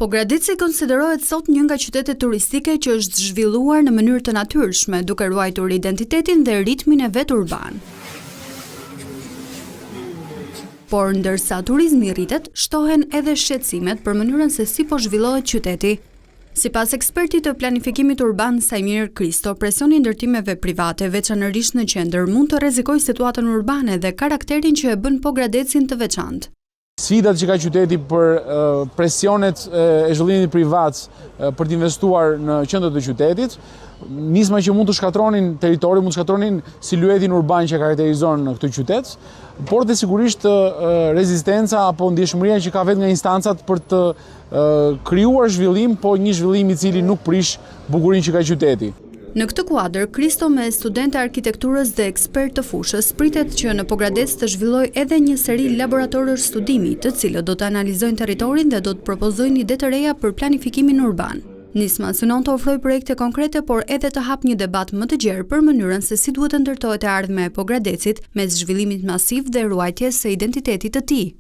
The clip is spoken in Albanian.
Pogradeci konsiderohet sot një nga qytetet turistike që është zhvilluar në mënyrë të natyrshme, duke ruajtur identitetin dhe ritmin e vet urban. Por ndërsa turizmi rritet, shtohen edhe shqetësimet për mënyrën se si po zhvillohet qyteti. Sipas ekspertit të planifikimit urban Sajmir Kristo, presioni ndërtimeve private, veçanërisht në qendër, mund të rrezikojë situatën urbane dhe karakterin që e bën Pogradecin të veçantë. Sfidat që ka qyteti për presionet e zhvillimit privat për të investuar në qendër të qytetit, nisma që mund të shkatronin territorin, mund të shkatronin siluetin urban që karakterizon këtë qytet, por dhe sigurisht rezistenca apo ndjeshmëria që ka vetë nga instancat për të krijuar zhvillim, po një zhvillim i cili nuk prish bukurinë që ka qyteti. Në këtë kuadër, Kristo me studentë arkitekturës dhe ekspert të fushës pritet që në Pogradec të zhvillojë edhe një seri laboratorësh studimi, të cilët do të analizojnë territorin dhe do të propozojnë ide të reja për planifikimin urban. Nisma synon të ofrojë projekte konkrete, por edhe të hap një debat më të gjerë për mënyrën se si duhet të ndërtohet e ardhmja e Pogradecit mes zhvillimit masiv dhe ruajtjes së identitetit të tij.